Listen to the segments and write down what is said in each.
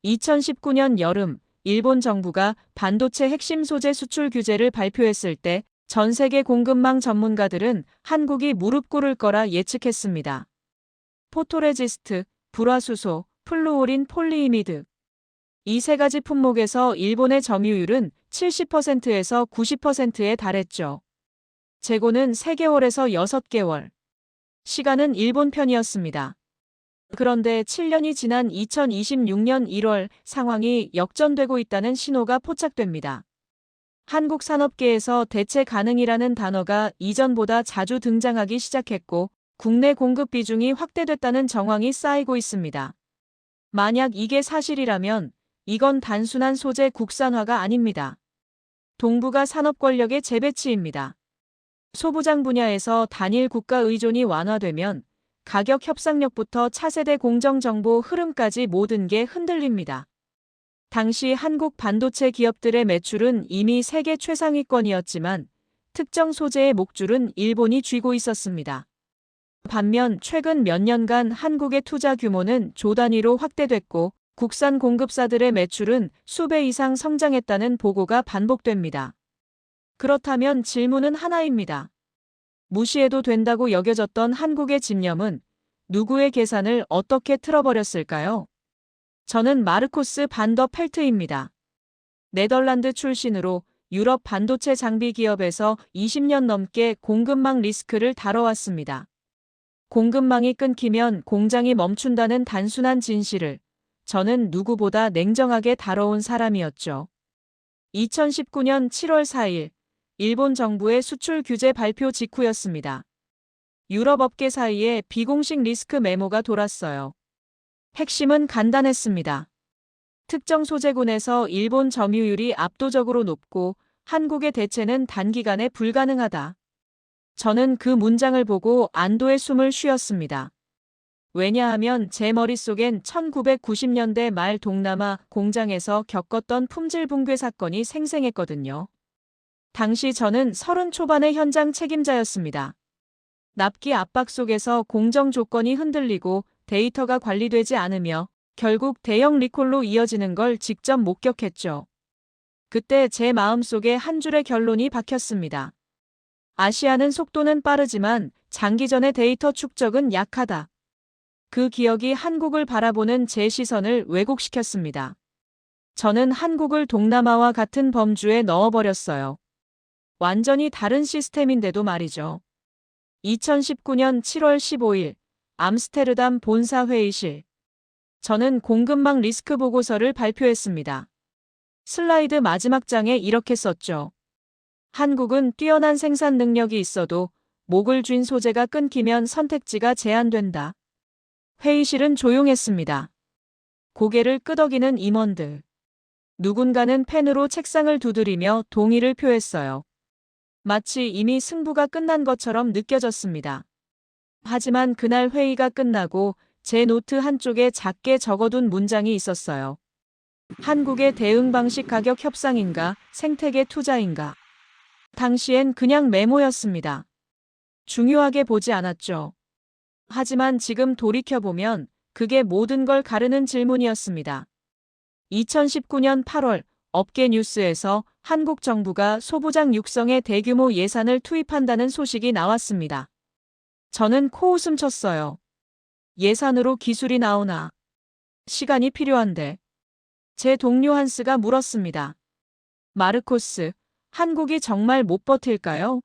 2019년 여름, 일본 정부가 반도체 핵심 소재 수출 규제를 발표했을 때 전 세계 공급망 전문가들은 한국이 무릎 꿇을 거라 예측했습니다. 포토레지스트, 불화수소, 플루오린 폴리이미드. 이 세 가지 품목에서 일본의 점유율은 70%에서 90%에 달했죠. 재고는 3개월에서 6개월. 시간은 일본 편이었습니다. 그런데 7년이 지난 2026년 1월 상황이 역전되고 있다는 신호가 포착됩니다. 한국 산업계에서 대체 가능이라는 단어가 이전보다 자주 등장하기 시작했고 국내 공급 비중이 확대됐다는 정황이 쌓이고 있습니다. 만약 이게 사실이라면 이건 단순한 소재 국산화가 아닙니다. 동북아 산업 권력의 재배치입니다. 소부장 분야에서 단일 국가 의존이 완화되면 가격 협상력부터 차세대 공정정보 흐름까지 모든 게 흔들립니다. 당시 한국 반도체 기업들의 매출은 이미 세계 최상위권이었지만 특정 소재의 목줄은 일본이 쥐고 있었습니다. 반면 최근 몇 년간 한국의 투자 규모는 조 단위로 확대됐고 국산 공급사들의 매출은 수배 이상 성장했다는 보고가 반복됩니다. 그렇다면 질문은 하나입니다. 무시해도 된다고 여겨졌던 한국의 집념은 누구의 계산을 어떻게 틀어버렸을까요? 저는 마르코스 반 더 펠트입니다. 네덜란드 출신으로 유럽 반도체 장비 기업에서 20년 넘게 공급망 리스크를 다뤄왔습니다. 공급망이 끊기면 공장이 멈춘다는 단순한 진실을 저는 누구보다 냉정하게 다뤄온 사람이었죠. 2019년 7월 4일, 일본 정부의 수출 규제 발표 직후였습니다. 유럽 업계 사이에 비공식 리스크 메모가 돌았어요. 핵심은 간단했습니다. 특정 소재군에서 일본 점유율이 압도적으로 높고 한국의 대체는 단기간에 불가능하다. 저는 그 문장을 보고 안도의 숨을 쉬었습니다. 왜냐하면 제 머릿속엔 1990년대 말 동남아 공장에서 겪었던 품질 붕괴 사건이 생생했거든요. 당시 저는 30 초반의 현장 책임자였습니다. 납기 압박 속에서 공정 조건이 흔들리고 데이터가 관리되지 않으며 결국 대형 리콜로 이어지는 걸 직접 목격했죠. 그때 제 마음속에 한 줄의 결론이 박혔습니다. 아시아는 속도는 빠르지만 장기전의 데이터 축적은 약하다. 그 기억이 한국을 바라보는 제 시선을 왜곡시켰습니다. 저는 한국을 동남아와 같은 범주에 넣어버렸어요. 완전히 다른 시스템인데도 말이죠. 2019년 7월 15일 암스테르담 본사 회의실. 저는 공급망 리스크 보고서를 발표했습니다. 슬라이드 마지막 장에 이렇게 썼죠. 한국은 뛰어난 생산 능력이 있어도 목을 쥔 소재가 끊기면 선택지가 제한된다. 회의실은 조용했습니다. 고개를 끄덕이는 임원들. 누군가는 펜으로 책상을 두드리며 동의를 표했어요. 마치 이미 승부가 끝난 것처럼 느껴졌습니다. 하지만 그날 회의가 끝나고 제 노트 한쪽에 작게 적어둔 문장이 있었어요. 한국의 대응 방식 가격 협상인가, 생태계 투자인가. 당시엔 그냥 메모였습니다. 중요하게 보지 않았죠. 하지만 지금 돌이켜보면 그게 모든 걸 가르는 질문이었습니다. 2019년 8월 업계 뉴스에서 한국 정부가 소부장 육성에 대규모 예산을 투입한다는 소식이 나왔습니다. 저는 코웃음 쳤어요. 예산으로 기술이 나오나? 시간이 필요한데. 제 동료 한스가 물었습니다. 마르코스, 한국이 정말 못 버틸까요?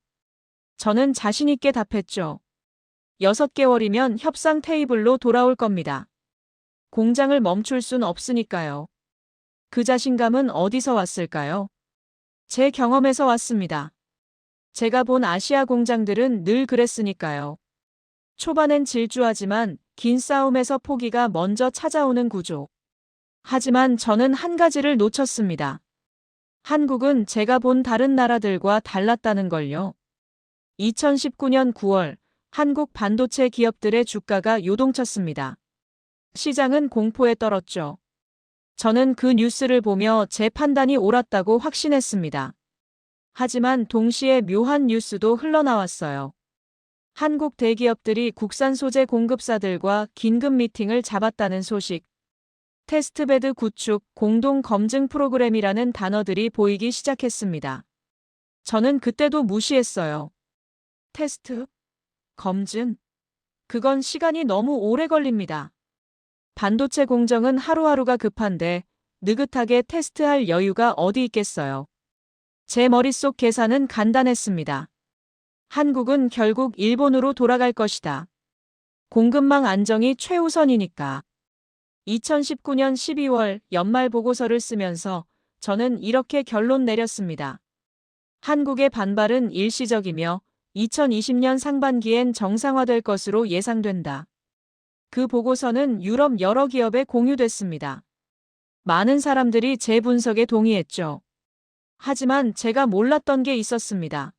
저는 자신있게 답했죠. 6개월이면 협상 테이블로 돌아올 겁니다. 공장을 멈출 순 없으니까요. 그 자신감은 어디서 왔을까요? 제 경험에서 왔습니다. 제가 본 아시아 공장들은 늘 그랬으니까요. 초반엔 질주하지만 긴 싸움에서 포기가 먼저 찾아오는 구조. 하지만 저는 한 가지를 놓쳤습니다. 한국은 제가 본 다른 나라들과 달랐다는 걸요. 2019년 9월 한국 반도체 기업들의 주가가 요동쳤습니다. 시장은 공포에 떨었죠. 저는 그 뉴스를 보며 제 판단이 옳았다고 확신했습니다. 하지만 동시에 묘한 뉴스도 흘러나왔어요. 한국 대기업들이 국산 소재 공급사들과 긴급 미팅을 잡았다는 소식. 테스트베드 구축, 공동 검증 프로그램이라는 단어들이 보이기 시작했습니다. 저는 그때도 무시했어요. 테스트? 검증? 그건 시간이 너무 오래 걸립니다. 반도체 공정은 하루하루가 급한데 느긋하게 테스트할 여유가 어디 있겠어요. 제 머릿속 계산은 간단했습니다. 한국은 결국 일본으로 돌아갈 것이다. 공급망 안정이 최우선이니까. 2019년 12월 연말 보고서를 쓰면서 저는 이렇게 결론 내렸습니다. 한국의 반발은 일시적이며 2020년 상반기엔 정상화될 것으로 예상된다. 그 보고서는 유럽 여러 기업에 공유됐습니다. 많은 사람들이 제 분석에 동의했죠. 하지만 제가 몰랐던 게 있었습니다.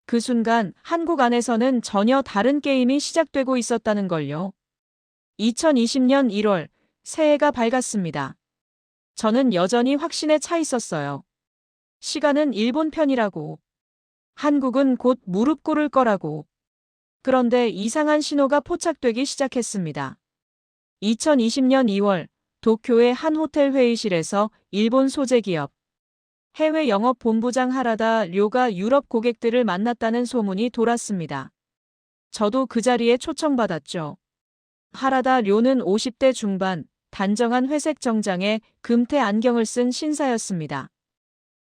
그 순간 한국 안에서는 전혀 다른 게임이 시작되고 있었다는 걸요. 2020년 1월 새해가 밝았습니다. 저는 여전히 확신에 차 있었어요. 시간은 일본 편이라고. 한국은 곧 무릎 꿇을 거라고. 그런데 이상한 신호가 포착되기 시작했습니다. 2020년 2월 도쿄의 한 호텔 회의실에서 일본 소재 기업 해외 영업 본부장 하라다 료가 유럽 고객들을 만났다는 소문이 돌았습니다. 저도 그 자리에 초청받았죠. 하라다 료는 50대 중반, 단정한 회색 정장에 금태 안경을 쓴 신사였습니다.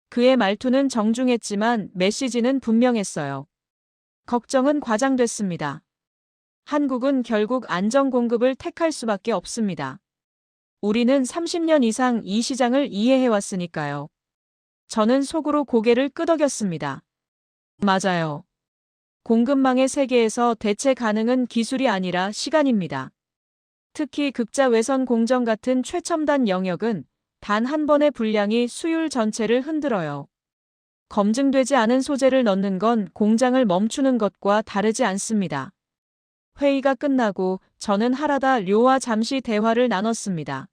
그의 말투는 정중했지만 메시지는 분명했어요. 걱정은 과장됐습니다. 한국은 결국 안정 공급을 택할 수밖에 없습니다. 우리는 30년 이상 이 시장을 이해해왔으니까요. 저는 속으로 고개를 끄덕였습니다. 맞아요. 공급망의 세계에서 대체 가능은 기술이 아니라 시간입니다. 특히 극자 외선 공정 같은 최첨단 영역은 단 한 번의 불량이 수율 전체를 흔들어요. 검증되지 않은 소재를 넣는 건 공장을 멈추는 것과 다르지 않습니다. 회의가 끝나고 저는 하라다 료와 잠시 대화를 나눴습니다.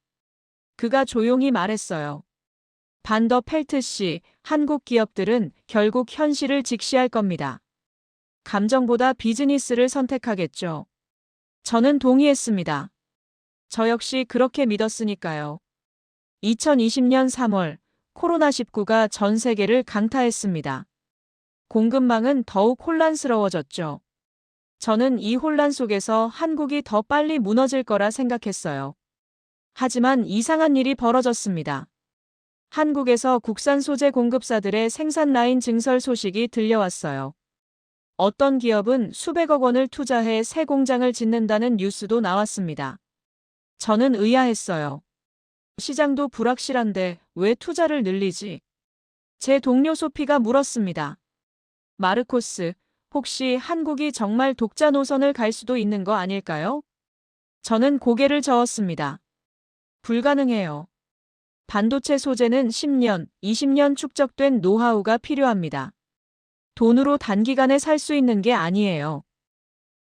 그가 조용히 말했어요. 반더 펠트 씨, 한국 기업들은 결국 현실을 직시할 겁니다. 감정보다 비즈니스를 선택하겠죠. 저는 동의했습니다. 저 역시 그렇게 믿었으니까요. 2020년 3월 코로나19가 전 세계를 강타했습니다. 공급망은 더욱 혼란스러워졌죠. 저는 이 혼란 속에서 한국이 더 빨리 무너질 거라 생각했어요. 하지만 이상한 일이 벌어졌습니다. 한국에서 국산 소재 공급사들의 생산 라인 증설 소식이 들려왔어요. 어떤 기업은 수백억 원을 투자해 새 공장을 짓는다는 뉴스도 나왔습니다. 저는 의아했어요. 시장도 불확실한데 왜 투자를 늘리지? 제 동료 소피가 물었습니다. 마르코스, 혹시 한국이 정말 독자 노선을 갈 수도 있는 거 아닐까요? 저는 고개를 저었습니다. 불가능해요. 반도체 소재는 10년, 20년 축적된 노하우가 필요합니다. 돈으로 단기간에 살 수 있는 게 아니에요.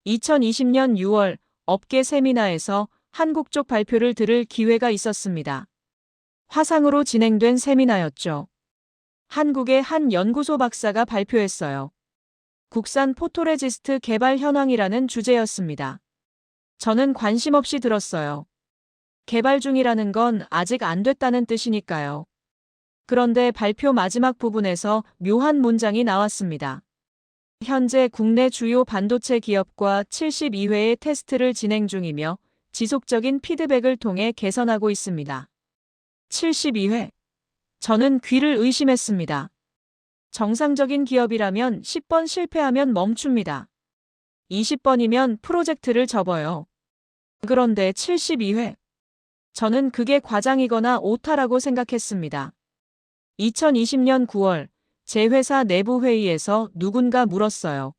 2020년 6월 업계 세미나에서 한국 쪽 발표를 들을 기회가 있었습니다. 화상으로 진행된 세미나였죠. 한국의 한 연구소 박사가 발표했어요. 국산 포토레지스트 개발 현황이라는 주제였습니다. 저는 관심 없이 들었어요. 개발 중이라는 건 아직 안 됐다는 뜻이니까요. 그런데 발표 마지막 부분에서 묘한 문장이 나왔습니다. 현재 국내 주요 반도체 기업과 72회의 테스트를 진행 중이며 지속적인 피드백을 통해 개선하고 있습니다. 72회. 저는 귀를 의심했습니다. 정상적인 기업이라면 10번 실패하면 멈춥니다. 20번이면 프로젝트를 접어요. 그런데 72회. 저는 그게 과장이거나 오타라고 생각했습니다. 2020년 9월 제 회사 내부 회의에서 누군가 물었어요.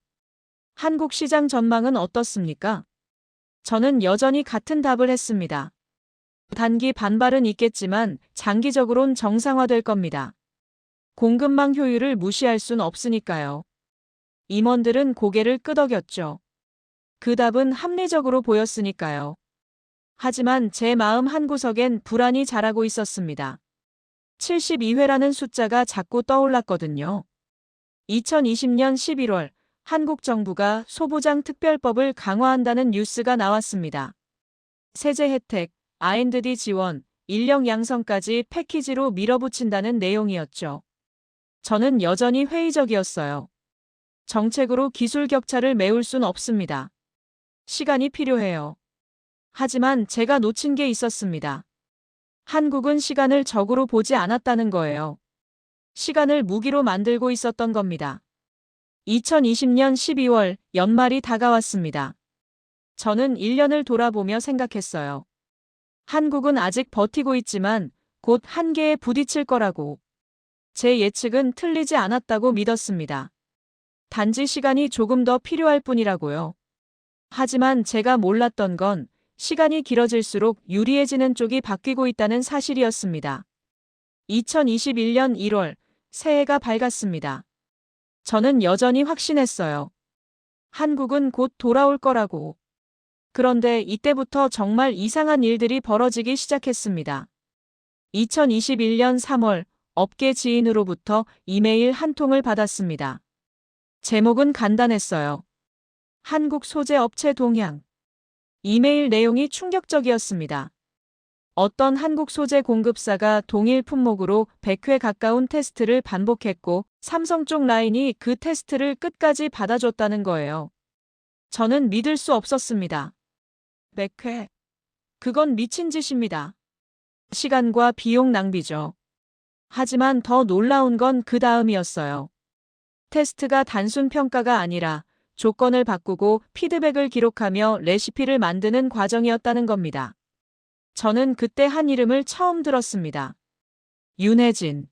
한국 시장 전망은 어떻습니까? 저는 여전히 같은 답을 했습니다. 단기 반발은 있겠지만 장기적으론 정상화될 겁니다. 공급망 효율을 무시할 순 없으니까요. 임원들은 고개를 끄덕였죠. 그 답은 합리적으로 보였으니까요. 하지만 제 마음 한구석엔 불안이 자라고 있었습니다. 72회라는 숫자가 자꾸 떠올랐거든요. 2020년 11월 한국 정부가 소부장 특별법을 강화한다는 뉴스가 나왔습니다. 세제 혜택, R&D 지원, 인력 양성까지 패키지로 밀어붙인다는 내용이었죠. 저는 여전히 회의적이었어요. 정책으로 기술 격차를 메울 순 없습니다. 시간이 필요해요. 하지만 제가 놓친 게 있었습니다. 한국은 시간을 적으로 보지 않았다는 거예요. 시간을 무기로 만들고 있었던 겁니다. 2020년 12월 연말이 다가왔습니다. 저는 1년을 돌아보며 생각했어요. 한국은 아직 버티고 있지만 곧 한계에 부딪힐 거라고. 제 예측은 틀리지 않았다고 믿었습니다. 단지 시간이 조금 더 필요할 뿐이라고요. 하지만 제가 몰랐던 건 시간이 길어질수록 유리해지는 쪽이 바뀌고 있다는 사실이었습니다. 2021년 1월, 새해가 밝았습니다. 저는 여전히 확신했어요. 한국은 곧 돌아올 거라고. 그런데 이때부터 정말 이상한 일들이 벌어지기 시작했습니다. 2021년 3월, 업계 지인으로부터 이메일 한 통을 받았습니다. 제목은 간단했어요. 한국 소재 업체 동향. 이메일 내용이 충격적이었습니다. 어떤 한국 소재 공급사가 동일 품목으로 100회 가까운 테스트를 반복했고 삼성 쪽 라인이 그 테스트를 끝까지 받아줬다는 거예요. 저는 믿을 수 없었습니다. 100회. 그건 미친 짓입니다. 시간과 비용 낭비죠. 하지만 더 놀라운 건 그 다음이었어요. 테스트가 단순 평가가 아니라 조건을 바꾸고 피드백을 기록하며 레시피를 만드는 과정이었다는 겁니다. 저는 그때 한 이름을 처음 들었습니다. 윤혜진.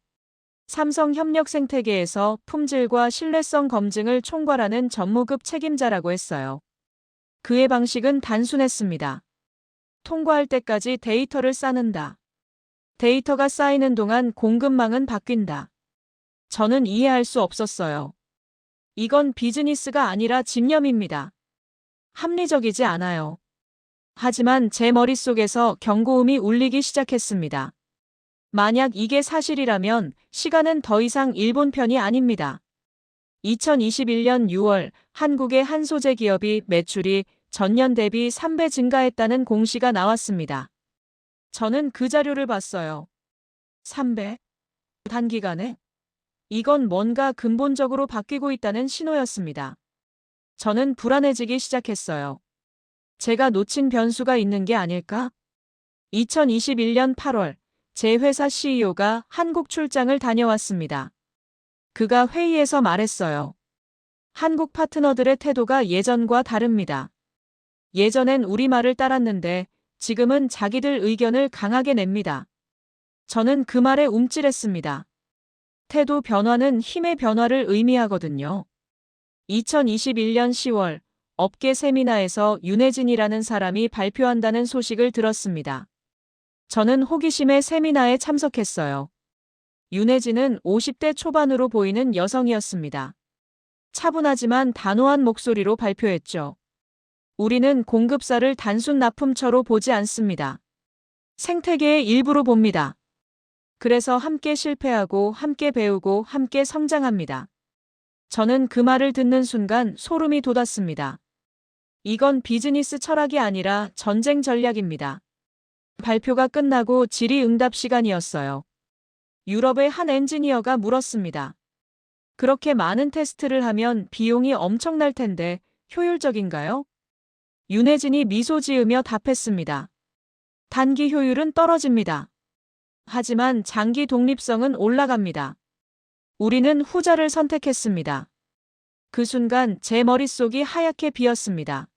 삼성 협력 생태계에서 품질과 신뢰성 검증을 총괄하는 전무급 책임자라고 했어요. 그의 방식은 단순했습니다. 통과할 때까지 데이터를 쌓는다. 데이터가 쌓이는 동안 공급망은 바뀐다. 저는 이해할 수 없었어요. 이건 비즈니스가 아니라 집념입니다. 합리적이지 않아요. 하지만 제 머릿속에서 경고음이 울리기 시작했습니다. 만약 이게 사실이라면 시간은 더 이상 일본 편이 아닙니다. 2021년 6월 한국의 한 소재 기업이 매출이 전년 대비 3배 증가했다는 공시가 나왔습니다. 저는 그 자료를 봤어요. 3배? 단기간에? 이건 뭔가 근본적으로 바뀌고 있다는 신호였습니다. 저는 불안해지기 시작했어요. 제가 놓친 변수가 있는 게 아닐까? 2021년 8월, 제 회사 CEO가 한국 출장을 다녀왔습니다. 그가 회의에서 말했어요. 한국 파트너들의 태도가 예전과 다릅니다. 예전엔 우리말을 따랐는데 지금은 자기들 의견을 강하게 냅니다. 저는 그 말에 움찔했습니다. 태도 변화는 힘의 변화를 의미하거든요. 2021년 10월 업계 세미나에서 윤혜진이라는 사람이 발표한다는 소식을 들었습니다. 저는 호기심에 세미나에 참석했어요. 윤혜진은 50대 초반으로 보이는 여성이었습니다. 차분하지만 단호한 목소리로 발표했죠. 우리는 공급사를 단순 납품처로 보지 않습니다. 생태계의 일부로 봅니다. 그래서 함께 실패하고 함께 배우고 함께 성장합니다. 저는 그 말을 듣는 순간 소름이 돋았습니다. 이건 비즈니스 철학이 아니라 전쟁 전략입니다. 발표가 끝나고 질의응답 시간이었어요. 유럽의 한 엔지니어가 물었습니다. 그렇게 많은 테스트를 하면 비용이 엄청날 텐데 효율적인가요? 윤혜진이 미소 지으며 답했습니다. 단기 효율은 떨어집니다. 하지만 장기 독립성은 올라갑니다. 우리는 후자를 선택했습니다. 그 순간 제 머릿속이 하얗게 비었습니다.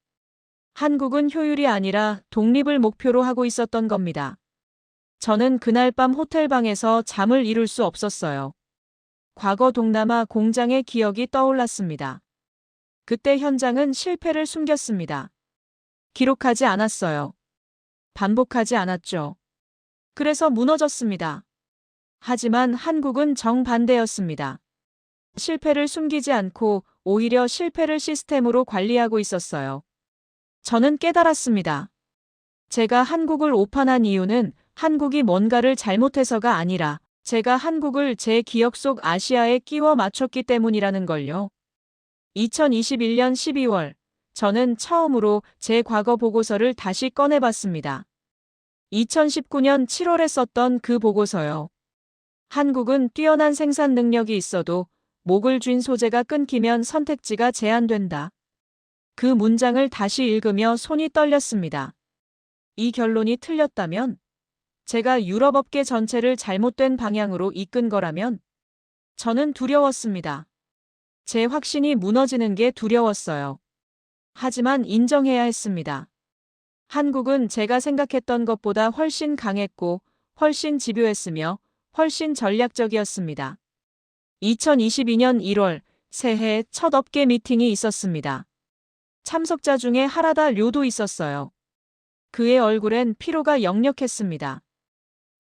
한국은 효율이 아니라 독립을 목표로 하고 있었던 겁니다. 저는 그날 밤 호텔방에서 잠을 이룰 수 없었어요. 과거 동남아 공장의 기억이 떠올랐습니다. 그때 현장은 실패를 숨겼습니다. 기록하지 않았어요. 반복하지 않았죠. 그래서 무너졌습니다. 하지만 한국은 정반대였습니다. 실패를 숨기지 않고 오히려 실패를 시스템으로 관리하고 있었어요. 저는 깨달았습니다. 제가 한국을 오판한 이유는 한국이 뭔가를 잘못해서가 아니라 제가 한국을 제 기억 속 아시아에 끼워 맞췄기 때문이라는 걸요. 2021년 12월, 저는 처음으로 제 과거 보고서를 다시 꺼내봤습니다. 2019년 7월에 썼던 그 보고서요. 한국은 뛰어난 생산 능력이 있어도 목을 쥔 소재가 끊기면 선택지가 제한된다. 그 문장을 다시 읽으며 손이 떨렸습니다. 이 결론이 틀렸다면, 제가 유럽 업계 전체를 잘못된 방향으로 이끈 거라면, 저는 두려웠습니다. 제 확신이 무너지는 게 두려웠어요. 하지만 인정해야 했습니다. 한국은 제가 생각했던 것보다 훨씬 강했고, 훨씬 집요했으며, 훨씬 전략적이었습니다. 2022년 1월, 새해 첫 업계 미팅이 있었습니다. 참석자 중에 하라다 료도 있었어요. 그의 얼굴엔 피로가 역력했습니다.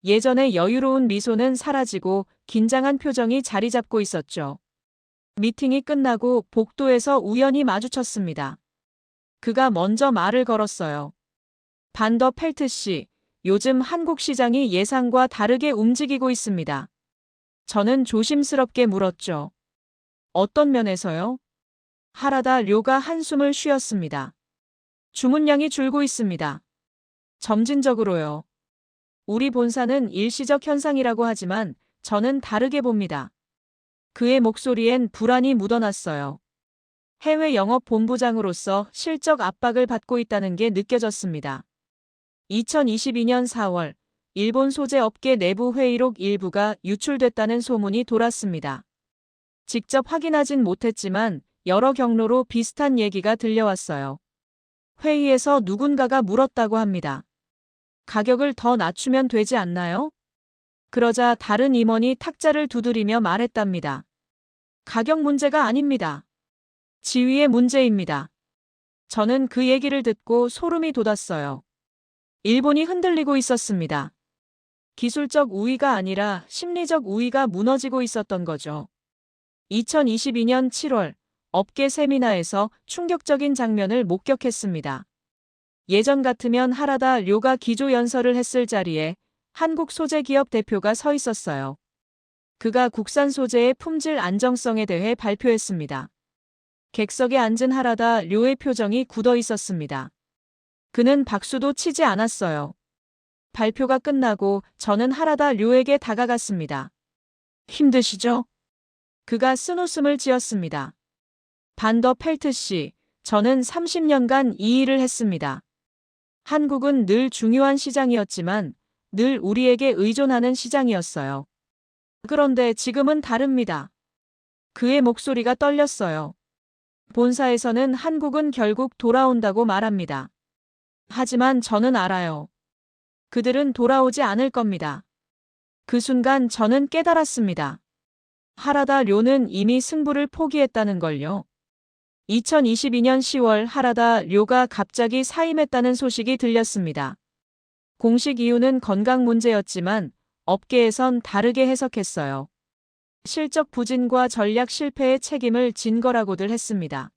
예전의 여유로운 미소는 사라지고 긴장한 표정이 자리 잡고 있었죠. 미팅이 끝나고 복도에서 우연히 마주쳤습니다. 그가 먼저 말을 걸었어요. 반더 펠트 씨, 요즘 한국 시장이 예상과 다르게 움직이고 있습니다. 저는 조심스럽게 물었죠. 어떤 면에서요? 하라다 료가 한숨을 쉬었습니다. 주문량이 줄고 있습니다. 점진적으로요. 우리 본사는 일시적 현상이라고 하지만 저는 다르게 봅니다. 그의 목소리엔 불안이 묻어났어요. 해외 영업 본부장으로서 실적 압박을 받고 있다는 게 느껴졌습니다. 2022년 4월, 일본 소재 업계 내부 회의록 일부가 유출됐다는 소문이 돌았습니다. 직접 확인하진 못했지만 여러 경로로 비슷한 얘기가 들려왔어요. 회의에서 누군가가 물었다고 합니다. 가격을 더 낮추면 되지 않나요? 그러자 다른 임원이 탁자를 두드리며 말했답니다. 가격 문제가 아닙니다. 지위의 문제입니다. 저는 그 얘기를 듣고 소름이 돋았어요. 일본이 흔들리고 있었습니다. 기술적 우위가 아니라 심리적 우위가 무너지고 있었던 거죠. 2022년 7월, 업계 세미나에서 충격적인 장면을 목격했습니다. 예전 같으면 하라다 료가 기조연설을 했을 자리에 한국 소재기업 대표가 서 있었어요. 그가 국산 소재의 품질 안정성에 대해 발표했습니다. 객석에 앉은 하라다 료의 표정이 굳어 있었습니다. 그는 박수도 치지 않았어요. 발표가 끝나고 저는 하라다 료에게 다가갔습니다. 힘드시죠? 그가 쓴웃음을 지었습니다. 반더 펠트 씨, 저는 30년간 이 일을 했습니다. 한국은 늘 중요한 시장이었지만 늘 우리에게 의존하는 시장이었어요. 그런데 지금은 다릅니다. 그의 목소리가 떨렸어요. 본사에서는 한국은 결국 돌아온다고 말합니다. 하지만 저는 알아요. 그들은 돌아오지 않을 겁니다. 그 순간 저는 깨달았습니다. 하라다 료는 이미 승부를 포기했다는 걸요. 2022년 10월 하라다 료가 갑자기 사임했다는 소식이 들렸습니다. 공식 이유는 건강 문제였지만 업계에선 다르게 해석했어요. 실적 부진과 전략 실패의 책임을 진 거라고들 했습니다.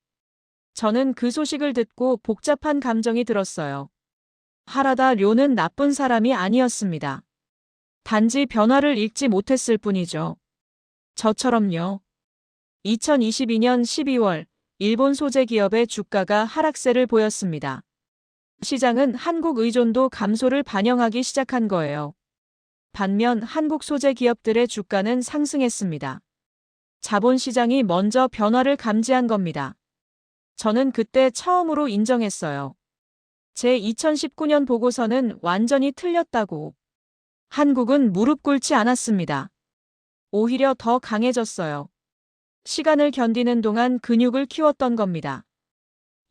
저는 그 소식을 듣고 복잡한 감정이 들었어요. 하라다 료는 나쁜 사람이 아니었습니다. 단지 변화를 읽지 못했을 뿐이죠. 저처럼요. 2022년 12월, 일본 소재 기업의 주가가 하락세를 보였습니다. 시장은 한국 의존도 감소를 반영하기 시작한 거예요. 반면 한국 소재 기업들의 주가는 상승했습니다. 자본시장이 먼저 변화를 감지한 겁니다. 저는 그때 처음으로 인정했어요. 제 2019년 보고서는 완전히 틀렸다고. 한국은 무릎 꿇지 않았습니다. 오히려 더 강해졌어요. 시간을 견디는 동안 근육을 키웠던 겁니다.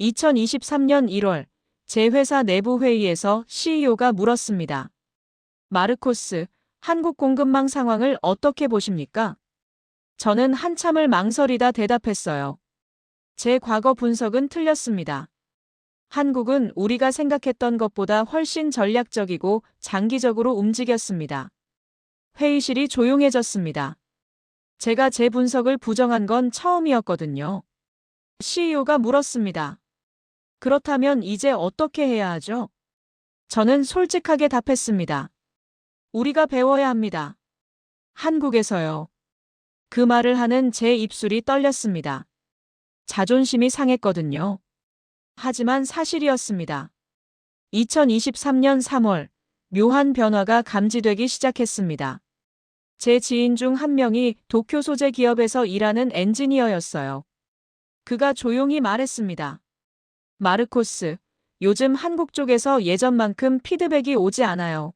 2023년 1월, 제 회사 내부 회의에서 CEO가 물었습니다. 마르코스, 한국 공급망 상황을 어떻게 보십니까? 저는 한참을 망설이다 대답했어요. 제 과거 분석은 틀렸습니다. 한국은 우리가 생각했던 것보다 훨씬 전략적이고 장기적으로 움직였습니다. 회의실이 조용해졌습니다. 제가 제 분석을 부정한 건 처음이었거든요. CEO가 물었습니다. 그렇다면 이제 어떻게 해야 하죠? 저는 솔직하게 답했습니다. 우리가 배워야 합니다. 한국에서요. 그 말을 하는 제 입술이 떨렸습니다. 자존심이 상했거든요. 하지만 사실이었습니다. 2023년 3월, 묘한 변화가 감지되기 시작했습니다. 제 지인 중 한 명이 도쿄 소재 기업에서 일하는 엔지니어였어요. 그가 조용히 말했습니다. 마르코스, 요즘 한국 쪽에서 예전만큼 피드백이 오지 않아요.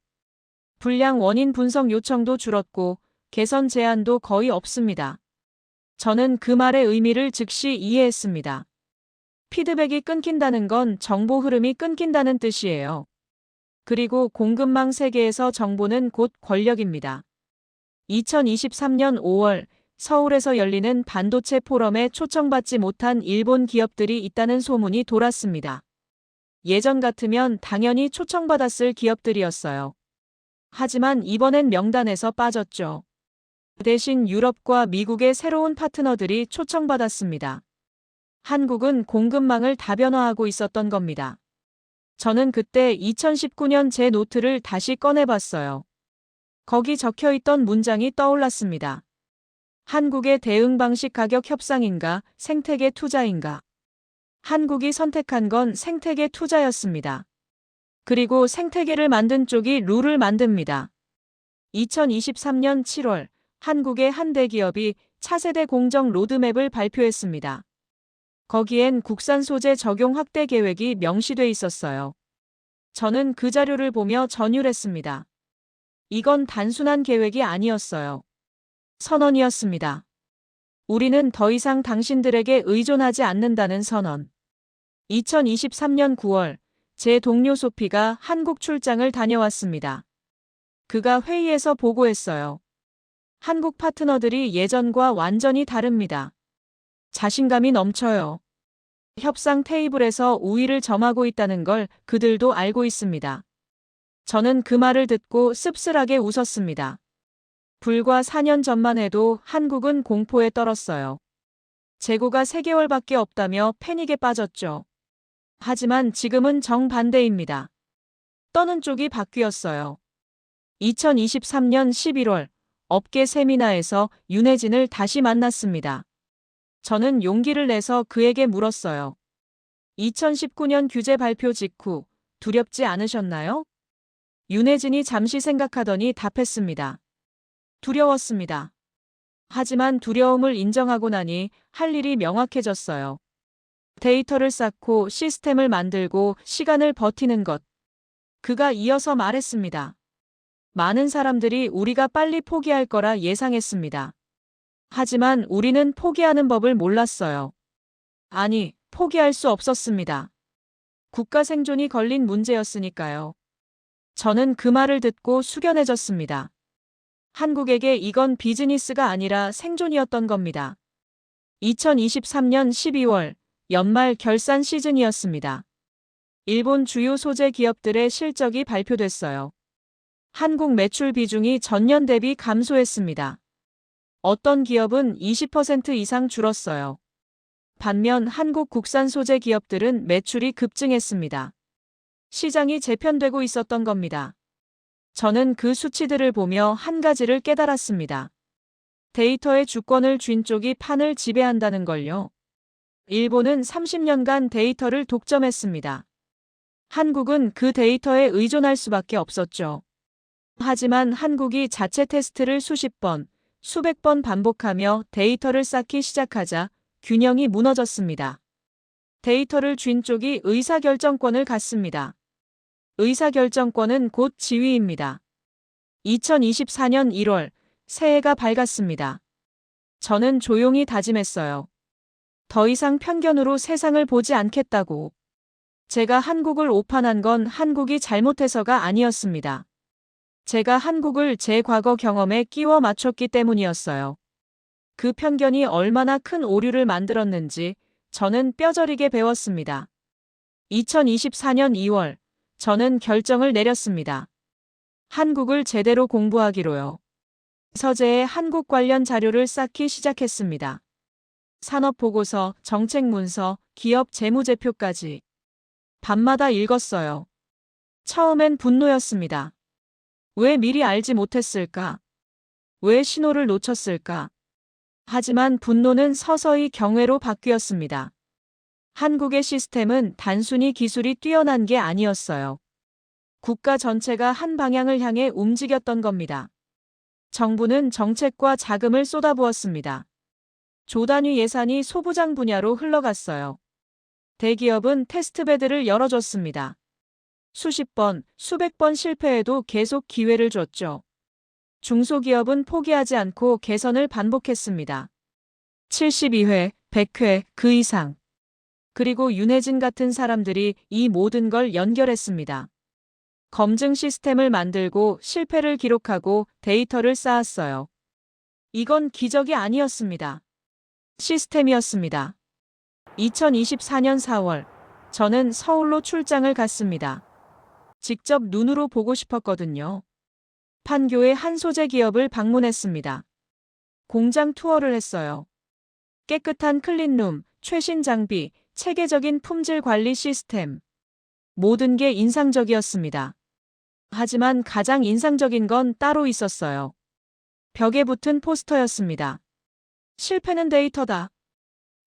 불량 원인 분석 요청도 줄었고 개선 제안도 거의 없습니다. 저는 그 말의 의미를 즉시 이해했습니다. 피드백이 끊긴다는 건 정보 흐름이 끊긴다는 뜻이에요. 그리고 공급망 세계에서 정보는 곧 권력입니다. 2023년 5월 서울에서 열리는 반도체 포럼에 초청받지 못한 일본 기업들이 있다는 소문이 돌았습니다. 예전 같으면 당연히 초청받았을 기업들이었어요. 하지만 이번엔 명단에서 빠졌죠. 대신 유럽과 미국의 새로운 파트너들이 초청받았습니다. 한국은 공급망을 다변화하고 있었던 겁니다. 저는 그때 2019년 제 노트를 다시 꺼내봤어요. 거기 적혀있던 문장이 떠올랐습니다. 한국의 대응 방식 가격 협상인가, 생태계 투자인가. 한국이 선택한 건 생태계 투자였습니다. 그리고 생태계를 만든 쪽이 룰을 만듭니다. 2023년 7월 한국의 한 대기업이 차세대 공정 로드맵을 발표했습니다. 거기엔 국산 소재 적용 확대 계획이 명시돼 있었어요. 저는 그 자료를 보며 전율했습니다. 이건 단순한 계획이 아니었어요. 선언이었습니다. 우리는 더 이상 당신들에게 의존하지 않는다는 선언. 2023년 9월 제 동료 소피가 한국 출장을 다녀왔습니다. 그가 회의에서 보고했어요. 한국 파트너들이 예전과 완전히 다릅니다. 자신감이 넘쳐요. 협상 테이블에서 우위를 점하고 있다는 걸 그들도 알고 있습니다. 저는 그 말을 듣고 씁쓸하게 웃었습니다. 불과 4년 전만 해도 한국은 공포에 떨었어요. 재고가 3개월밖에 없다며 패닉에 빠졌죠. 하지만 지금은 정반대입니다. 떠는 쪽이 바뀌었어요. 2023년 11월 업계 세미나에서 윤혜진을 다시 만났습니다. 저는 용기를 내서 그에게 물었어요. 2019년 규제 발표 직후 두렵지 않으셨나요? 윤혜진이 잠시 생각하더니 답했습니다. 두려웠습니다. 하지만 두려움을 인정하고 나니 할 일이 명확해졌어요. 데이터를 쌓고 시스템을 만들고 시간을 버티는 것. 그가 이어서 말했습니다. 많은 사람들이 우리가 빨리 포기할 거라 예상했습니다. 하지만 우리는 포기하는 법을 몰랐어요. 아니, 포기할 수 없었습니다. 국가 생존이 걸린 문제였으니까요. 저는 그 말을 듣고 숙연해졌습니다. 한국에게 이건 비즈니스가 아니라 생존이었던 겁니다. 2023년 12월 연말 결산 시즌이었습니다. 일본 주요 소재 기업들의 실적이 발표됐어요. 한국 매출 비중이 전년 대비 감소했습니다. 어떤 기업은 20% 이상 줄었어요. 반면 한국 국산 소재 기업들은 매출이 급증했습니다. 시장이 재편되고 있었던 겁니다. 저는 그 수치들을 보며 한 가지를 깨달았습니다. 데이터의 주권을 쥔 쪽이 판을 지배한다는 걸요. 일본은 30년간 데이터를 독점했습니다. 한국은 그 데이터에 의존할 수밖에 없었죠. 하지만 한국이 자체 테스트를 수십 번, 수백 번 반복하며 데이터를 쌓기 시작하자 균형이 무너졌습니다. 데이터를 쥔 쪽이 의사결정권을 갖습니다. 의사결정권은 곧 지위입니다. 2024년 1월 새해가 밝았습니다. 저는 조용히 다짐했어요. 더 이상 편견으로 세상을 보지 않겠다고. 제가 한국을 오판한 건 한국이 잘못해서가 아니었습니다. 제가 한국을 제 과거 경험에 끼워 맞췄기 때문이었어요. 그 편견이 얼마나 큰 오류를 만들었는지 저는 뼈저리게 배웠습니다. 2024년 2월 저는 결정을 내렸습니다. 한국을 제대로 공부하기로요. 서재에 한국 관련 자료를 쌓기 시작했습니다. 산업보고서, 정책문서, 기업 재무제표까지. 밤마다 읽었어요. 처음엔 분노였습니다. 왜 미리 알지 못했을까? 왜 신호를 놓쳤을까? 하지만 분노는 서서히 경외로 바뀌었습니다. 한국의 시스템은 단순히 기술이 뛰어난 게 아니었어요. 국가 전체가 한 방향을 향해 움직였던 겁니다. 정부는 정책과 자금을 쏟아부었습니다. 조단위 예산이 소부장 분야로 흘러갔어요. 대기업은 테스트베드를 열어줬습니다. 수십 번, 수백 번 실패해도 계속 기회를 줬죠. 중소기업은 포기하지 않고 개선을 반복했습니다. 72회, 100회, 그 이상. 그리고 윤혜진 같은 사람들이 이 모든 걸 연결했습니다. 검증 시스템을 만들고 실패를 기록하고 데이터를 쌓았어요. 이건 기적이 아니었습니다. 시스템이었습니다. 2024년 4월, 저는 서울로 출장을 갔습니다. 직접 눈으로 보고 싶었거든요. 판교의 한 소재 기업을 방문했습니다. 공장 투어를 했어요. 깨끗한 클린룸, 최신 장비, 체계적인 품질 관리 시스템. 모든 게 인상적이었습니다. 하지만 가장 인상적인 건 따로 있었어요. 벽에 붙은 포스터였습니다. 실패는 데이터다.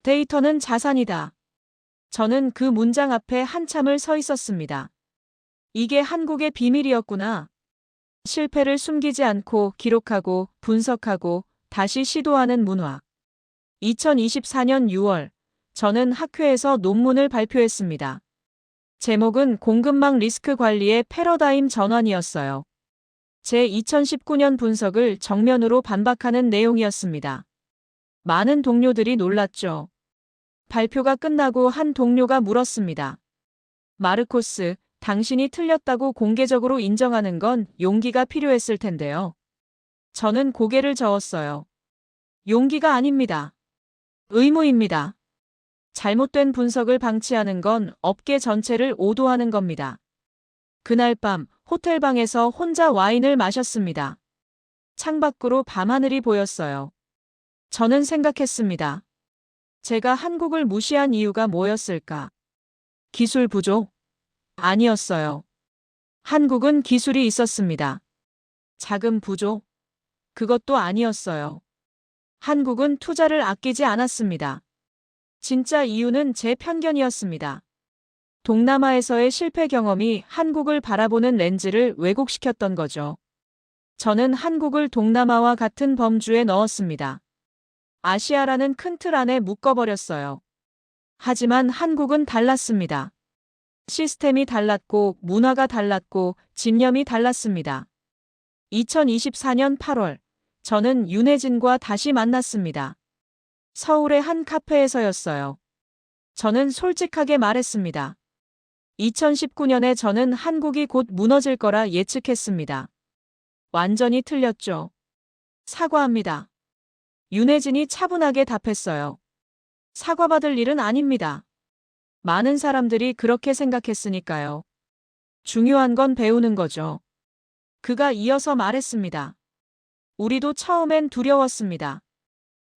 데이터는 자산이다. 저는 그 문장 앞에 한참을 서 있었습니다. 이게 한국의 비밀이었구나. 실패를 숨기지 않고 기록하고 분석하고 다시 시도하는 문화. 2024년 6월, 저는 학회에서 논문을 발표했습니다. 제목은 공급망 리스크 관리의 패러다임 전환이었어요. 제 2019년 분석을 정면으로 반박하는 내용이었습니다. 많은 동료들이 놀랐죠. 발표가 끝나고 한 동료가 물었습니다. 마르코스, 당신이 틀렸다고 공개적으로 인정하는 건 용기가 필요했을 텐데요. 저는 고개를 저었어요. 용기가 아닙니다. 의무입니다. 잘못된 분석을 방치하는 건 업계 전체를 오도하는 겁니다. 그날 밤 호텔방에서 혼자 와인을 마셨습니다. 창밖으로 밤하늘이 보였어요. 저는 생각했습니다. 제가 한국을 무시한 이유가 뭐였을까? 기술 부족? 아니었어요. 한국은 기술이 있었습니다. 자금 부족? 그것도 아니었어요. 한국은 투자를 아끼지 않았습니다. 진짜 이유는 제 편견이었습니다. 동남아에서의 실패 경험이 한국을 바라보는 렌즈를 왜곡시켰던 거죠. 저는 한국을 동남아와 같은 범주에 넣었습니다. 아시아라는 큰 틀 안에 묶어버렸어요. 하지만 한국은 달랐습니다. 시스템이 달랐고 문화가 달랐고 집념이 달랐습니다. 2024년 8월, 저는 윤혜진과 다시 만났습니다. 서울의 한 카페에서였어요. 저는 솔직하게 말했습니다. 2019년에 저는 한국이 곧 무너질 거라 예측했습니다. 완전히 틀렸죠. 사과합니다. 윤혜진이 차분하게 답했어요. 사과받을 일은 아닙니다. 많은 사람들이 그렇게 생각했으니까요. 중요한 건 배우는 거죠. 그가 이어서 말했습니다. 우리도 처음엔 두려웠습니다.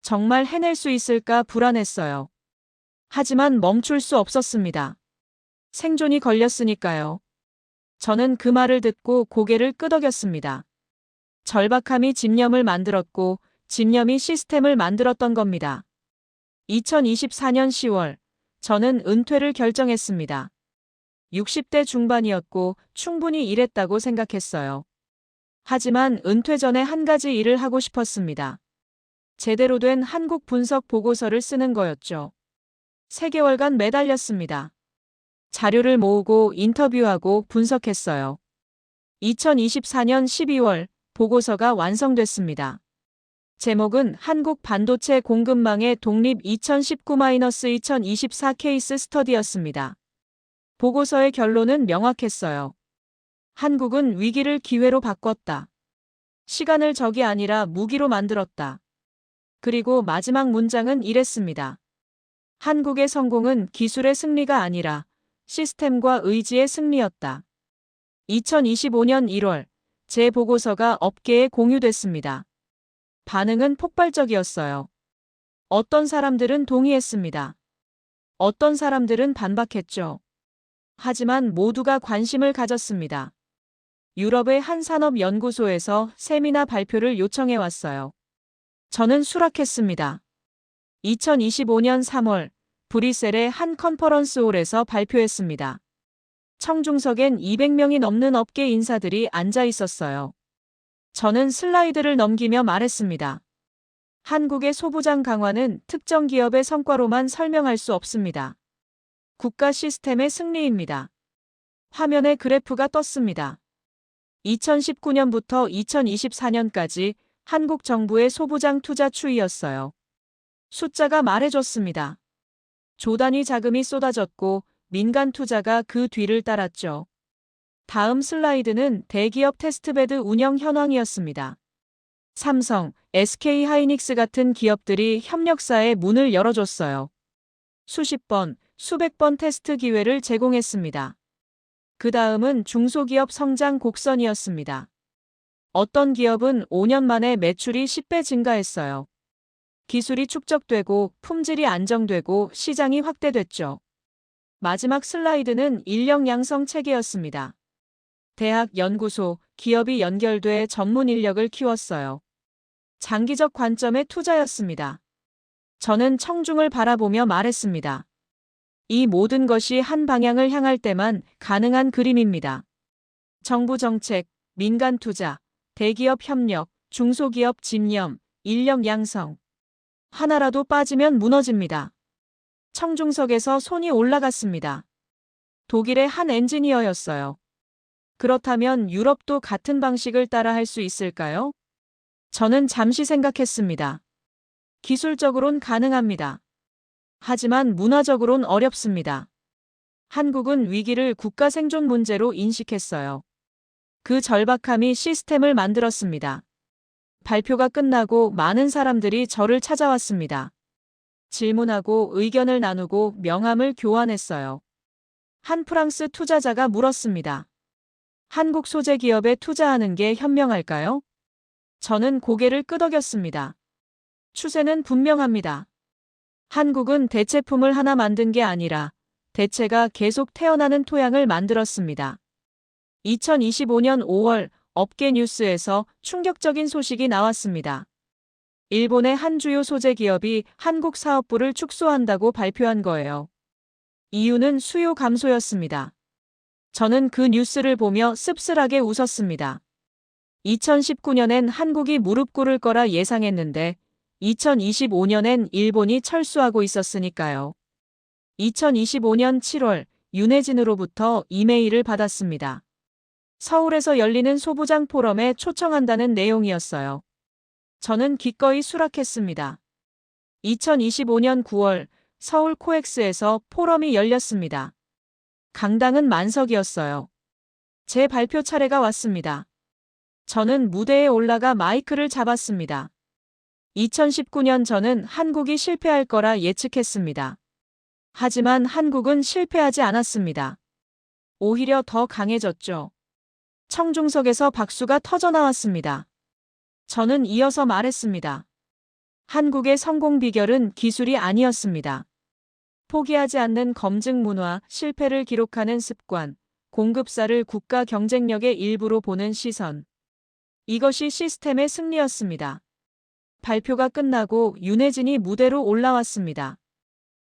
정말 해낼 수 있을까 불안했어요. 하지만 멈출 수 없었습니다. 생존이 걸렸으니까요. 저는 그 말을 듣고 고개를 끄덕였습니다. 절박함이 집념을 만들었고 집념이 시스템을 만들었던 겁니다. 2024년 10월, 저는 은퇴를 결정했습니다. 60대 중반이었고 충분히 일했다고 생각했어요. 하지만 은퇴 전에 한 가지 일을 하고 싶었습니다. 제대로 된 한국 분석 보고서를 쓰는 거였죠. 3개월간 매달렸습니다. 자료를 모으고 인터뷰하고 분석했어요. 2024년 12월 보고서가 완성됐습니다. 제목은 한국 반도체 공급망의 독립 2019-2024 케이스 스터디였습니다. 보고서의 결론은 명확했어요. 한국은 위기를 기회로 바꿨다. 시간을 적이 아니라 무기로 만들었다. 그리고 마지막 문장은 이랬습니다. 한국의 성공은 기술의 승리가 아니라 시스템과 의지의 승리였다. 2025년 1월, 제 보고서가 업계에 공유됐습니다. 반응은 폭발적이었어요. 어떤 사람들은 동의했습니다. 어떤 사람들은 반박했죠. 하지만 모두가 관심을 가졌습니다. 유럽의 한 산업연구소에서 세미나 발표를 요청해 왔어요. 저는 수락했습니다. 2025년 3월, 브뤼셀의 한 컨퍼런스홀에서 발표했습니다. 청중석엔 200명이 넘는 업계 인사들이 앉아 있었어요. 저는 슬라이드를 넘기며 말했습니다. 한국의 소부장 강화는 특정 기업의 성과로만 설명할 수 없습니다. 국가 시스템의 승리입니다. 화면에 그래프가 떴습니다. 2019년부터 2024년까지 한국 정부의 소부장 투자 추이였어요. 숫자가 말해줬습니다. 조단위 자금이 쏟아졌고 민간 투자가 그 뒤를 따랐죠. 다음 슬라이드는 대기업 테스트베드 운영 현황이었습니다. 삼성, SK 하이닉스 같은 기업들이 협력사의 문을 열어줬어요. 수십 번, 수백 번 테스트 기회를 제공했습니다. 그 다음은 중소기업 성장 곡선이었습니다. 어떤 기업은 5년 만에 매출이 10배 증가했어요. 기술이 축적되고 품질이 안정되고 시장이 확대됐죠. 마지막 슬라이드는 인력 양성 체계였습니다. 대학, 연구소, 기업이 연결돼 전문 인력을 키웠어요. 장기적 관점의 투자였습니다. 저는 청중을 바라보며 말했습니다. 이 모든 것이 한 방향을 향할 때만 가능한 그림입니다. 정부 정책, 민간 투자, 대기업 협력, 중소기업 집념, 인력 양성. 하나라도 빠지면 무너집니다. 청중석에서 손이 올라갔습니다. 독일의 한 엔지니어였어요. 그렇다면 유럽도 같은 방식을 따라 할 수 있을까요? 저는 잠시 생각했습니다. 기술적으론 가능합니다. 하지만 문화적으론 어렵습니다. 한국은 위기를 국가 생존 문제로 인식했어요. 그 절박함이 시스템을 만들었습니다. 발표가 끝나고 많은 사람들이 저를 찾아왔습니다. 질문하고 의견을 나누고 명함을 교환했어요. 한 프랑스 투자자가 물었습니다. 한국 소재 기업에 투자하는 게 현명할까요? 저는 고개를 끄덕였습니다. 추세는 분명합니다. 한국은 대체품을 하나 만든 게 아니라 대체가 계속 태어나는 토양을 만들었습니다. 2025년 5월 업계 뉴스에서 충격적인 소식이 나왔습니다. 일본의 한 주요 소재 기업이 한국 사업부를 축소한다고 발표한 거예요. 이유는 수요 감소였습니다. 저는 그 뉴스를 보며 씁쓸하게 웃었습니다. 2019년엔 한국이 무릎 꿇을 거라 예상했는데 2025년엔 일본이 철수하고 있었으니까요. 2025년 7월 윤혜진으로부터 이메일을 받았습니다. 서울에서 열리는 소부장 포럼에 초청한다는 내용이었어요. 저는 기꺼이 수락했습니다. 2025년 9월 서울 코엑스에서 포럼이 열렸습니다. 강당은 만석이었어요. 제 발표 차례가 왔습니다. 저는 무대에 올라가 마이크를 잡았습니다. 2019년 저는 한국이 실패할 거라 예측했습니다. 하지만 한국은 실패하지 않았습니다. 오히려 더 강해졌죠. 청중석에서 박수가 터져나왔습니다. 저는 이어서 말했습니다. 한국의 성공 비결은 기술이 아니었습니다. 포기하지 않는 검증 문화, 실패를 기록하는 습관, 공급사를 국가 경쟁력의 일부로 보는 시선. 이것이 시스템의 승리였습니다. 발표가 끝나고 윤혜진이 무대로 올라왔습니다.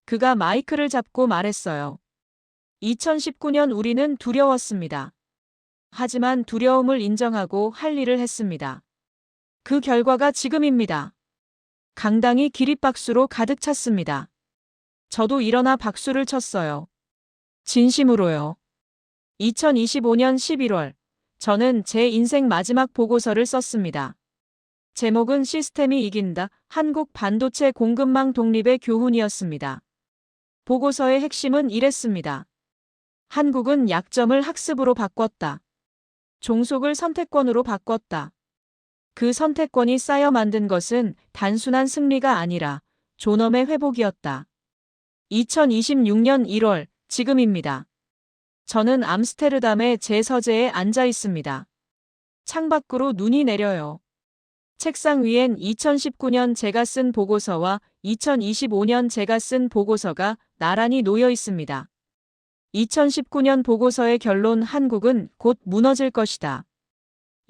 그가 마이크를 잡고 말했어요. 2019년 우리는 두려웠습니다. 하지만 두려움을 인정하고 할 일을 했습니다. 그 결과가 지금입니다. 강당이 기립박수로 가득 찼습니다. 저도 일어나 박수를 쳤어요. 진심으로요. 2025년 11월, 저는 제 인생 마지막 보고서를 썼습니다. 제목은 시스템이 이긴다. 한국 반도체 공급망 독립의 교훈이었습니다. 보고서의 핵심은 이랬습니다. 한국은 약점을 학습으로 바꿨다. 종속을 선택권으로 바꿨다. 그 선택권이 쌓여 만든 것은 단순한 승리가 아니라 존엄의 회복이었다. 2026년 1월, 지금입니다. 저는 암스테르담의 제 서재에 앉아 있습니다. 창밖으로 눈이 내려요. 책상 위엔 2019년 제가 쓴 보고서와 2025년 제가 쓴 보고서가 나란히 놓여 있습니다. 2019년 보고서의 결론 한국은 곧 무너질 것이다.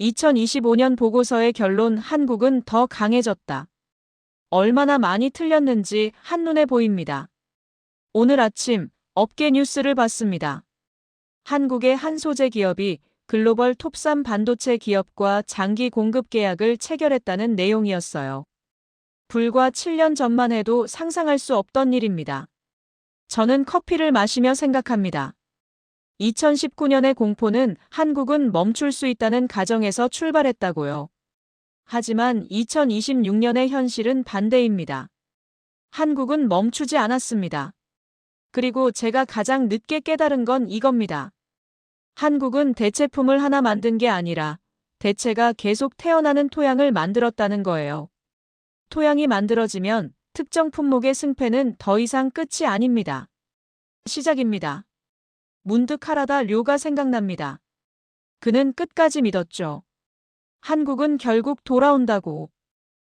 2025년 보고서의 결론 한국은 더 강해졌다. 얼마나 많이 틀렸는지 한눈에 보입니다. 오늘 아침 업계 뉴스를 봤습니다. 한국의 한 소재 기업이 글로벌 톱3 반도체 기업과 장기 공급 계약을 체결했다는 내용이었어요. 불과 7년 전만 해도 상상할 수 없던 일입니다. 저는 커피를 마시며 생각합니다. 2019년의 공포는 한국은 멈출 수 있다는 가정에서 출발했다고요. 하지만 2026년의 현실은 반대입니다. 한국은 멈추지 않았습니다. 그리고 제가 가장 늦게 깨달은 건 이겁니다. 한국은 대체품을 하나 만든 게 아니라 대체가 계속 태어나는 토양을 만들었다는 거예요. 토양이 만들어지면 특정 품목의 승패는 더 이상 끝이 아닙니다. 시작입니다. 문득 하라다 료가 생각납니다. 그는 끝까지 믿었죠. 한국은 결국 돌아온다고.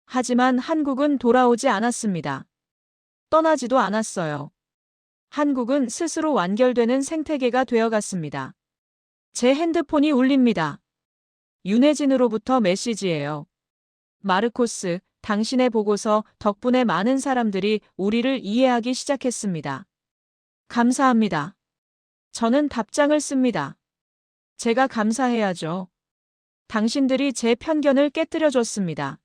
하지만 한국은 돌아오지 않았습니다. 떠나지도 않았어요. 한국은 스스로 완결되는 생태계가 되어갔습니다. 제 핸드폰이 울립니다. 윤혜진으로부터 메시지예요. 마르코스, 당신의 보고서 덕분에 많은 사람들이 우리를 이해하기 시작했습니다. 감사합니다. 저는 답장을 씁니다. 제가 감사해야죠. 당신들이 제 편견을 깨뜨려줬습니다.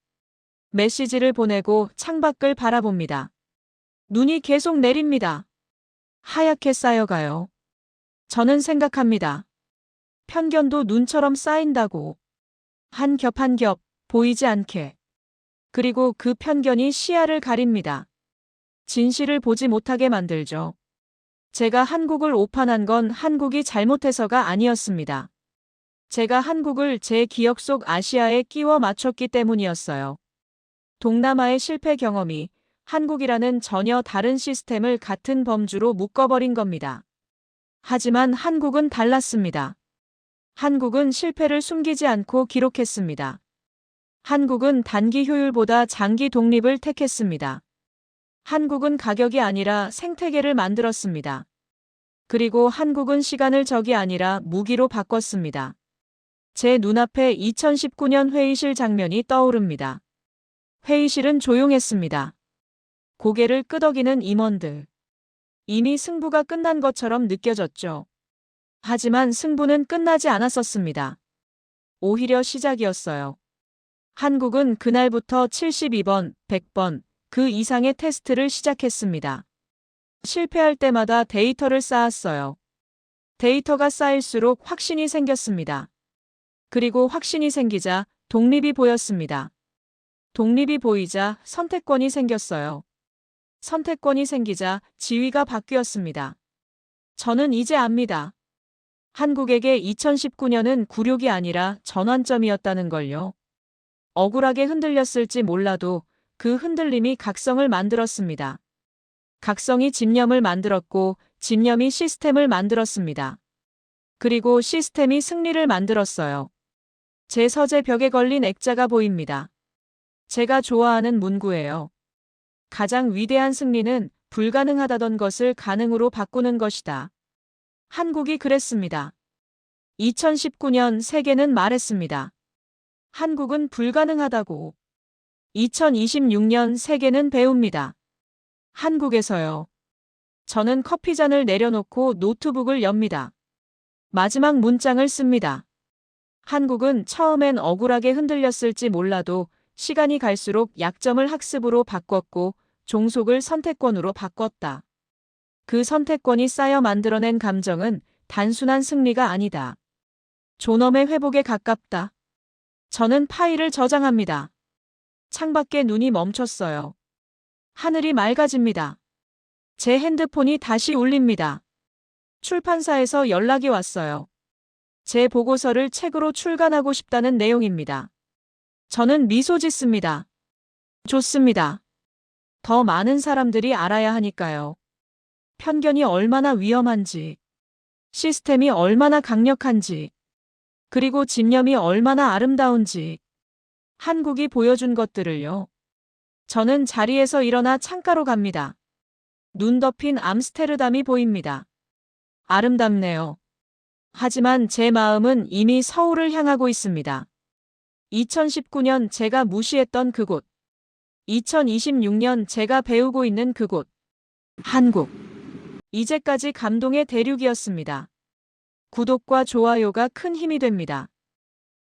메시지를 보내고 창밖을 바라봅니다. 눈이 계속 내립니다. 하얗게 쌓여가요. 저는 생각합니다. 편견도 눈처럼 쌓인다고. 한 겹 한 겹, 보이지 않게. 그리고 그 편견이 시야를 가립니다. 진실을 보지 못하게 만들죠. 제가 한국을 오판한 건 한국이 잘못해서가 아니었습니다. 제가 한국을 제 기억 속 아시아에 끼워 맞췄기 때문이었어요. 동남아의 실패 경험이 한국이라는 전혀 다른 시스템을 같은 범주로 묶어버린 겁니다. 하지만 한국은 달랐습니다. 한국은 실패를 숨기지 않고 기록했습니다. 한국은 단기 효율보다 장기 독립을 택했습니다. 한국은 가격이 아니라 생태계를 만들었습니다. 그리고 한국은 시간을 적이 아니라 무기로 바꿨습니다. 제 눈앞에 2019년 회의실 장면이 떠오릅니다. 회의실은 조용했습니다. 고개를 끄덕이는 임원들. 이미 승부가 끝난 것처럼 느껴졌죠. 하지만 승부는 끝나지 않았었습니다. 오히려 시작이었어요. 한국은 그날부터 72번, 100번, 그 이상의 테스트를 시작했습니다. 실패할 때마다 데이터를 쌓았어요. 데이터가 쌓일수록 확신이 생겼습니다. 그리고 확신이 생기자 독립이 보였습니다. 독립이 보이자 선택권이 생겼어요. 선택권이 생기자 지위가 바뀌었습니다. 저는 이제 압니다. 한국에게 2019년은 굴욕이 아니라 전환점이었다는 걸요. 억울하게 흔들렸을지 몰라도 그 흔들림이 각성을 만들었습니다. 각성이 집념을 만들었고 집념이 시스템을 만들었습니다. 그리고 시스템이 승리를 만들었어요. 제 서재 벽에 걸린 액자가 보입니다. 제가 좋아하는 문구예요. 가장 위대한 승리는 불가능하다던 것을 가능으로 바꾸는 것이다. 한국이 그랬습니다. 2019년 세계는 말했습니다. 한국은 불가능하다고. 2026년 세계는 배웁니다. 한국에서요. 저는 커피잔을 내려놓고 노트북을 엽니다. 마지막 문장을 씁니다. 한국은 처음엔 억울하게 흔들렸을지 몰라도 시간이 갈수록 약점을 학습으로 바꿨고 종속을 선택권으로 바꿨다. 그 선택권이 쌓여 만들어낸 감정은 단순한 승리가 아니다. 존엄의 회복에 가깝다. 저는 파일을 저장합니다. 창밖에 눈이 멈췄어요. 하늘이 맑아집니다. 제 핸드폰이 다시 울립니다. 출판사에서 연락이 왔어요. 제 보고서를 책으로 출간하고 싶다는 내용입니다. 저는 미소 짓습니다. 좋습니다. 더 많은 사람들이 알아야 하니까요. 편견이 얼마나 위험한지, 시스템이 얼마나 강력한지, 그리고 집념이 얼마나 아름다운지, 한국이 보여준 것들을요. 저는 자리에서 일어나 창가로 갑니다. 눈 덮인 암스테르담이 보입니다. 아름답네요. 하지만 제 마음은 이미 서울을 향하고 있습니다. 2019년 제가 무시했던 그곳. 2026년 제가 배우고 있는 그곳. 한국. 이제까지 감동의 대륙이었습니다. 구독과 좋아요가 큰 힘이 됩니다.